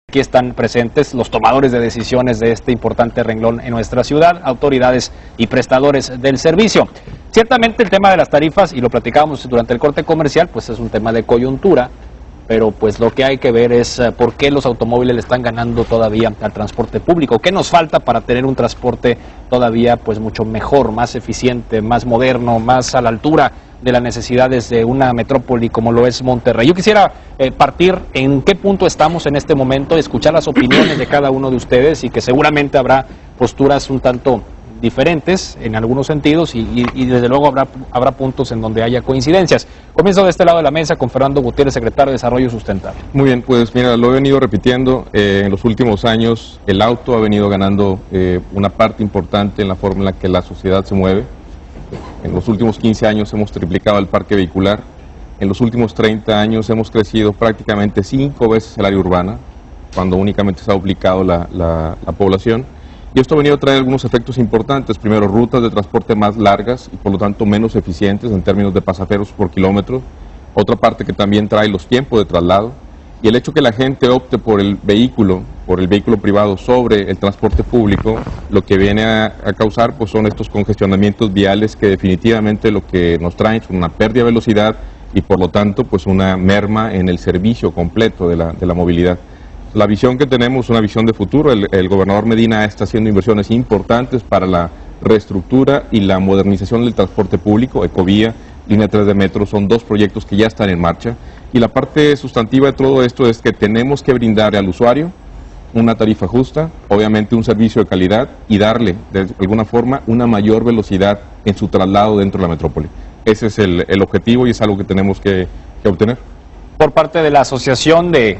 Aquí están presentes los tomadores de decisiones de este importante renglón en nuestra ciudad, autoridades y prestadores del servicio. Ciertamente el tema de las tarifas, y lo platicábamos durante el corte comercial, pues es un tema de coyuntura, pero pues lo que hay que ver es por qué los automóviles le están ganando todavía al transporte público. ¿Qué nos falta para tener un transporte todavía pues mucho mejor, más eficiente, más moderno, más a la altura de las necesidades de una metrópoli como lo es Monterrey? Yo quisiera partir en qué punto estamos en este momento, escuchar las opiniones de cada uno de ustedes y que seguramente habrá posturas un tanto diferentes en algunos sentidos y desde luego habrá puntos en donde haya coincidencias. Comienzo de este lado de la mesa con Fernando Gutiérrez, secretario de Desarrollo Sustentable. Muy bien, pues mira, lo he venido repitiendo, en los últimos años el auto ha venido ganando una parte importante en la forma en la que la sociedad se mueve. En los últimos 15 años hemos triplicado el parque vehicular, en los últimos 30 años hemos crecido prácticamente 5 veces el área urbana, cuando únicamente se ha duplicado la población. Y esto ha venido a traer algunos efectos importantes. Primero, rutas de transporte más largas y por lo tanto menos eficientes en términos de pasajeros por kilómetro. Otra parte que también trae los tiempos de traslado. Y el hecho que la gente opte por el vehículo privado sobre el transporte público, lo que viene a causar pues son estos congestionamientos viales que definitivamente lo que nos traen es una pérdida de velocidad y por lo tanto pues una merma en el servicio completo de la movilidad. La visión que tenemos es una visión de futuro. El gobernador Medina está haciendo inversiones importantes para la reestructura y la modernización del transporte público. Ecovía, Línea 3 de Metro, son 2 proyectos que ya están en marcha. Y la parte sustantiva de todo esto es que tenemos que brindar al usuario una tarifa justa, obviamente un servicio de calidad y darle, de alguna forma, una mayor velocidad en su traslado dentro de la metrópoli. Ese es el objetivo y es algo que tenemos que obtener. Por parte de la Asociación de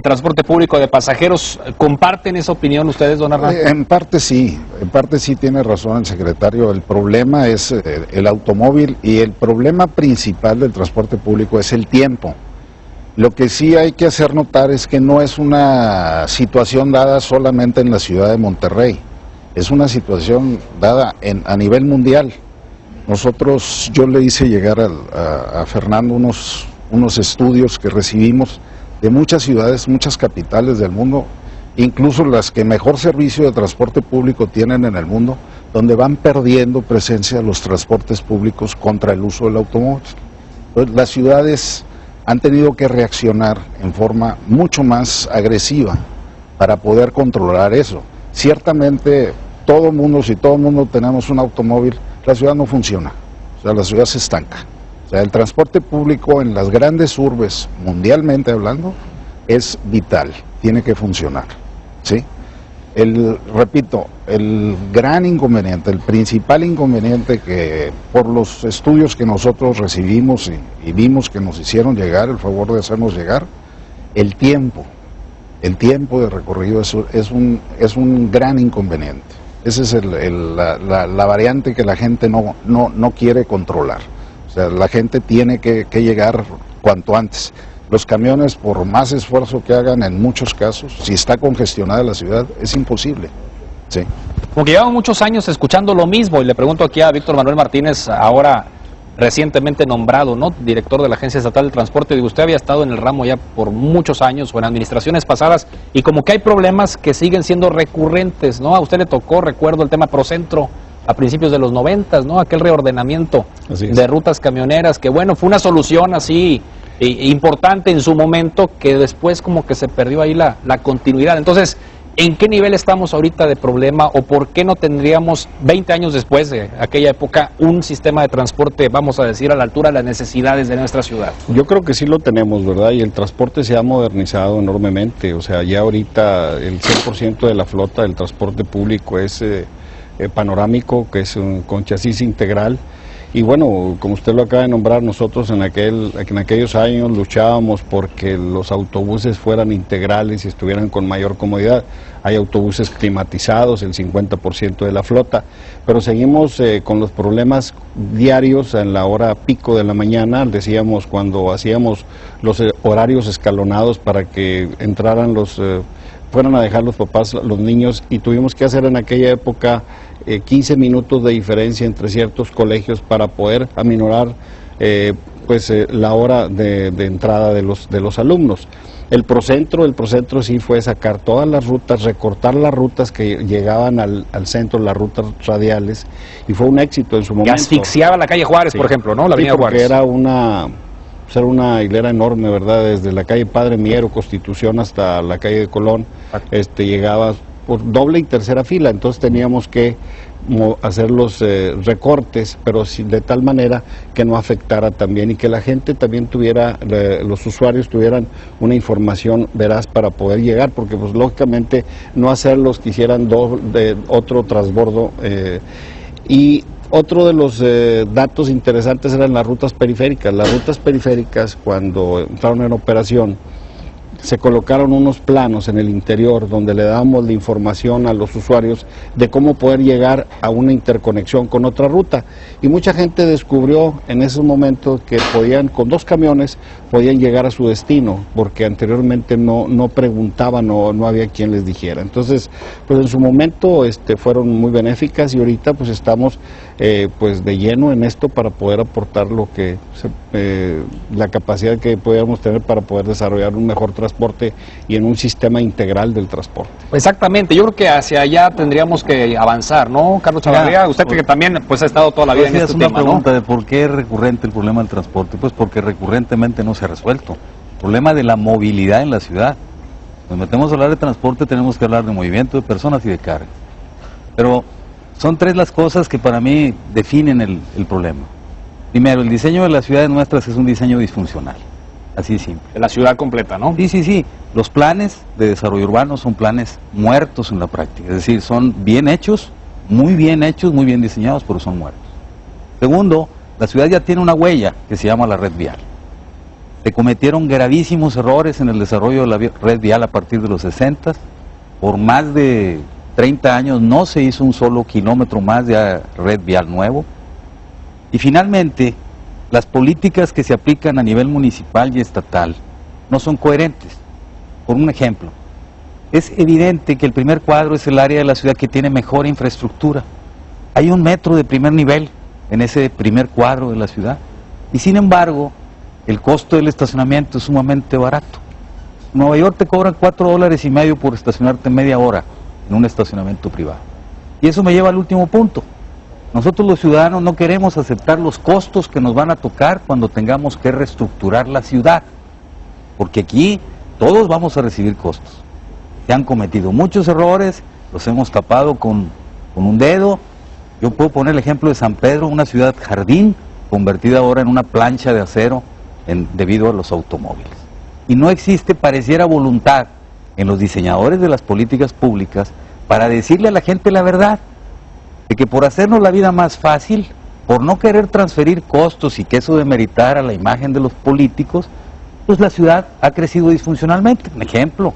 Transporte Público de Pasajeros, ¿comparten esa opinión ustedes, don Hernán? En parte sí tiene razón el secretario. El problema es el automóvil y el problema principal del transporte público es el tiempo. Lo que sí hay que hacer notar es que no es una situación dada solamente en la ciudad de Monterrey, es una situación dada a nivel mundial. Yo le hice llegar a Fernando unos estudios que recibimos de muchas ciudades, muchas capitales del mundo, incluso las que mejor servicio de transporte público tienen en el mundo, donde van perdiendo presencia los transportes públicos contra el uso del automóvil. Entonces, las ciudades han tenido que reaccionar en forma mucho más agresiva para poder controlar eso. Ciertamente, si todo el mundo tenemos un automóvil, la ciudad no funciona, o sea, la ciudad se estanca. O sea, el transporte público en las grandes urbes, mundialmente hablando, es vital, tiene que funcionar, ¿sí? Repito, el gran inconveniente, el principal inconveniente que por los estudios que nosotros recibimos y vimos que nos hicieron llegar, el favor de hacernos llegar, el tiempo de recorrido es un gran inconveniente. Esa es la variante que la gente no quiere controlar. O sea, la gente tiene que llegar cuanto antes. Los camiones, por más esfuerzo que hagan, en muchos casos, si está congestionada la ciudad, es imposible. Sí. Como que llevamos muchos años escuchando lo mismo, y le pregunto aquí a Víctor Manuel Martínez, ahora recientemente nombrado, ¿no?, director de la Agencia Estatal del Transporte. Digo, usted había estado en el ramo ya por muchos años o en administraciones pasadas, y como que hay problemas que siguen siendo recurrentes, ¿no? A usted le tocó, recuerdo, el tema Procentro a principios de los 90, ¿no? Aquel reordenamiento de rutas camioneras, que bueno, fue una solución así importante en su momento, que después como que se perdió ahí la continuidad. Entonces, ¿en qué nivel estamos ahorita de problema o por qué no tendríamos 20 años después de aquella época un sistema de transporte, vamos a decir, a la altura de las necesidades de nuestra ciudad? Yo creo que sí lo tenemos, ¿verdad? Y el transporte se ha modernizado enormemente. O sea, ya ahorita el 100% de la flota del transporte público es panorámico, que es con chasis integral. Y bueno, como usted lo acaba de nombrar, nosotros en aquellos años luchábamos porque los autobuses fueran integrales y estuvieran con mayor comodidad. Hay autobuses climatizados, el 50% de la flota, pero seguimos con los problemas diarios en la hora pico de la mañana. Decíamos, cuando hacíamos los horarios escalonados para que entraran fueran a dejar los papás, los niños, y tuvimos que hacer en aquella época 15 minutos de diferencia entre ciertos colegios para poder aminorar pues la hora de entrada de los alumnos. El Procentro sí fue sacar todas las rutas, recortar las rutas que llegaban al centro, las rutas radiales, y fue un éxito en su momento. Que asfixiaba la calle Juárez, por ejemplo, ¿no? La avenida porque Juárez. era una hilera enorme, ¿verdad? Desde la calle Padre Miero, Constitución, hasta la calle de Colón, llegaba por doble y tercera fila, entonces teníamos que hacer los recortes, pero de tal manera que no afectara también y que la gente también tuviera, los usuarios tuvieran una información veraz para poder llegar, porque pues lógicamente no hacerlos quisieran otro transbordo. Y otro de los datos interesantes eran las rutas periféricas. Las rutas periféricas, cuando entraron en operación, se colocaron unos planos en el interior donde le dábamos la información a los usuarios de cómo poder llegar a una interconexión con otra ruta. Y mucha gente descubrió en esos momentos que con 2 camiones podían llegar a su destino, porque anteriormente no preguntaban o no había quien les dijera. Entonces, pues en su momento fueron muy benéficas, y ahorita pues estamos pues de lleno en esto para poder aportar la capacidad que podíamos tener para poder desarrollar un mejor transporte y en un sistema integral del transporte. Exactamente, yo creo que hacia allá tendríamos que avanzar, ¿no, Carlos Chavarría? Usted que también pues ha estado toda la vida en este tema, ¿no? Es una pregunta de por qué es recurrente el problema del transporte. Pues porque recurrentemente no se ha resuelto. El problema de la movilidad en la ciudad. Cuando metemos a hablar de transporte tenemos que hablar de movimiento de personas y de carga. Pero son 3 las cosas que para mí definen el problema. Primero, el diseño de las ciudades nuestras es un diseño disfuncional. Así de simple. De la ciudad completa, ¿no? Sí. Los planes de desarrollo urbano son planes muertos en la práctica. Es decir, son bien hechos, muy bien diseñados, pero son muertos. Segundo, la ciudad ya tiene una huella que se llama la red vial. Se cometieron gravísimos errores en el desarrollo de la red vial a partir de los 60. Por más de 30 años no se hizo un solo kilómetro más de red vial nuevo. Y finalmente, las políticas que se aplican a nivel municipal y estatal no son coherentes. Por un ejemplo, es evidente que el primer cuadro es el área de la ciudad que tiene mejor infraestructura. Hay un metro de primer nivel en ese primer cuadro de la ciudad. Y sin embargo, el costo del estacionamiento es sumamente barato. En Nueva York te cobran $4.50 por estacionarte media hora en un estacionamiento privado. Y eso me lleva al último punto. Nosotros los ciudadanos no queremos aceptar los costos que nos van a tocar cuando tengamos que reestructurar la ciudad, porque aquí todos vamos a recibir costos. Se han cometido muchos errores, los hemos tapado con un dedo. Yo puedo poner el ejemplo de San Pedro, una ciudad jardín, convertida ahora en una plancha de acero debido a los automóviles. Y no existe, pareciera, voluntad en los diseñadores de las políticas públicas para decirle a la gente la verdad, de que por hacernos la vida más fácil, por no querer transferir costos y que eso demeritara la imagen de los políticos, pues la ciudad ha crecido disfuncionalmente. Un ejemplo,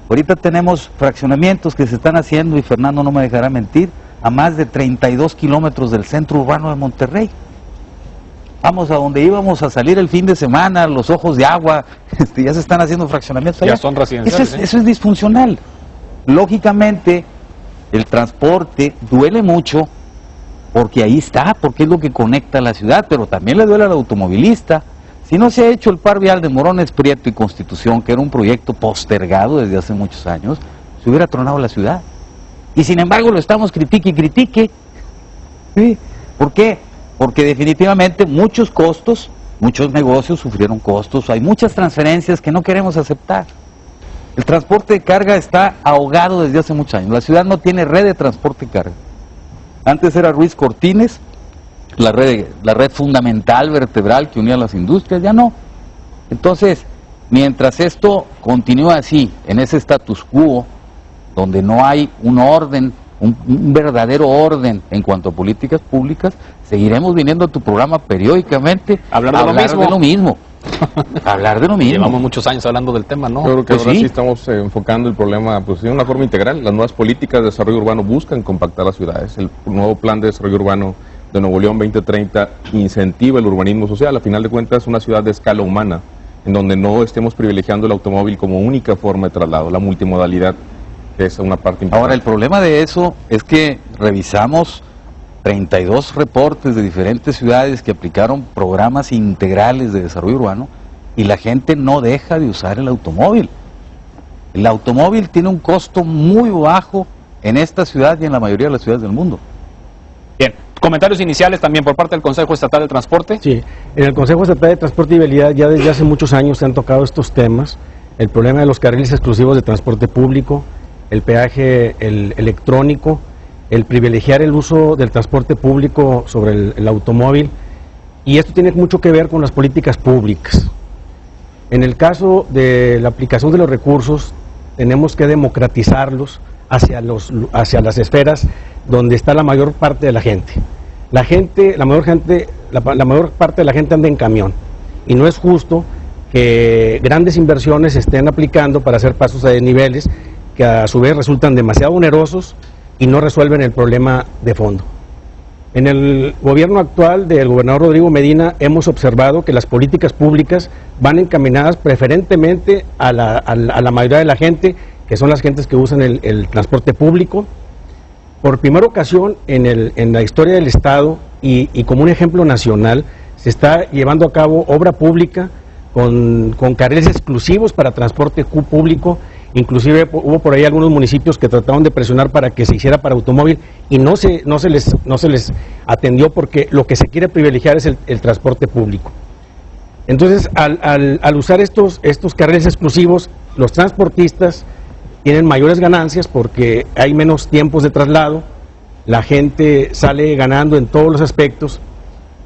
ahorita tenemos fraccionamientos que se están haciendo, y Fernando no me dejará mentir, a más de 32 kilómetros del centro urbano de Monterrey. Vamos a donde íbamos a salir el fin de semana, los ojos de agua, ya se están haciendo fraccionamientos allá. Ya son residenciales. Eso es disfuncional. Lógicamente, el transporte duele mucho porque ahí está, porque es lo que conecta a la ciudad, pero también le duele al automovilista. Si no se ha hecho el par vial de Morones Prieto y Constitución, que era un proyecto postergado desde hace muchos años, se hubiera tronado la ciudad. Y sin embargo lo estamos critique y critique. ¿Sí? ¿Por qué? Porque definitivamente muchos costos, muchos negocios sufrieron costos, hay muchas transferencias que no queremos aceptar. El transporte de carga está ahogado desde hace muchos años. La ciudad no tiene red de transporte de carga. Antes era Ruiz Cortines, la red fundamental, vertebral, que unía a las industrias, ya no. Entonces, mientras esto continúa así, en ese status quo, donde no hay un orden, un verdadero orden en cuanto a políticas públicas, seguiremos viniendo a tu programa periódicamente a hablar de lo mismo. Hablar de lo mismo. Llevamos muchos años hablando del tema, ¿no? Yo creo que Pues ahora sí. sí estamos enfocando el problema pues, de una forma integral. Las nuevas políticas de desarrollo urbano buscan compactar las ciudades. El nuevo plan de desarrollo urbano de Nuevo León 2030 incentiva el urbanismo social. A final de cuentas, una ciudad de escala humana, en donde no estemos privilegiando el automóvil como única forma de traslado, la multimodalidad, que es una parte importante. Ahora, el problema de eso es que revisamos 32 reportes de diferentes ciudades que aplicaron programas integrales de desarrollo urbano y la gente no deja de usar el automóvil. El automóvil tiene un costo muy bajo en esta ciudad y en la mayoría de las ciudades del mundo. Bien, comentarios iniciales también por parte del Consejo Estatal de Transporte. Sí, en el Consejo Estatal de Transporte y Vialidad ya desde hace muchos años se han tocado estos temas, el problema de los carriles exclusivos de transporte público, el peaje electrónico, el privilegiar el uso del transporte público sobre el automóvil, y esto tiene mucho que ver con las políticas públicas. En el caso de la aplicación de los recursos, tenemos que democratizarlos hacia las esferas donde está la mayor parte de la gente. La mayor parte de la gente anda en camión, y no es justo que grandes inversiones se estén aplicando para hacer pasos a desniveles que a su vez resultan demasiado onerosos y no resuelven el problema de fondo. En el gobierno actual del gobernador Rodrigo Medina hemos observado que las políticas públicas van encaminadas preferentemente a la mayoría de la gente, que son las gentes que usan el transporte público. Por primera ocasión en la historia del Estado y como un ejemplo nacional, se está llevando a cabo obra pública con carriles exclusivos para transporte público. Inclusive hubo por ahí algunos municipios que trataron de presionar para que se hiciera para automóvil y no se les atendió, porque lo que se quiere privilegiar es el transporte público. Entonces, al usar estos carriles exclusivos, los transportistas tienen mayores ganancias porque hay menos tiempos de traslado, la gente sale ganando en todos los aspectos,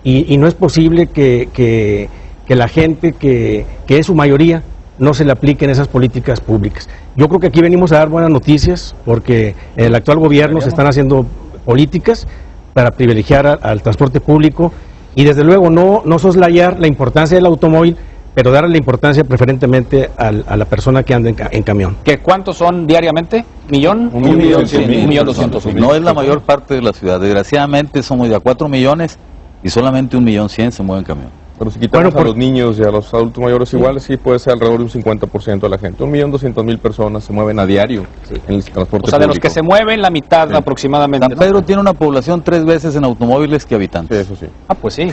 y no es posible que la gente, que es su mayoría, no se le apliquen esas políticas públicas. Yo creo que aquí venimos a dar buenas noticias, porque en el actual gobierno se están haciendo políticas para privilegiar al transporte público, y desde luego no soslayar la importancia del automóvil, pero darle la importancia preferentemente a la persona que anda en camión. ¿Que cuántos son diariamente? ¿Millón? 1.200.000. No es la mayor parte de la ciudad. Desgraciadamente somos ya 4 millones y solamente 1.100.000 se mueven en camión. Pero si quitamos a los niños y a los adultos mayores iguales, sí puede ser alrededor de un 50% de la gente. 1.200.000 personas se mueven a diario en el transporte público. O sea, de los que se mueven, la mitad aproximadamente. San Pedro tiene una población 3 veces en automóviles que habitantes. Sí, eso sí. Ah, pues sí.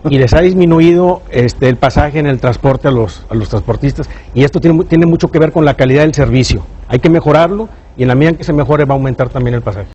Y les ha disminuido el pasaje en el transporte a los transportistas, y esto tiene mucho que ver con la calidad del servicio. Hay que mejorarlo, y en la medida en que se mejore va a aumentar también el pasaje.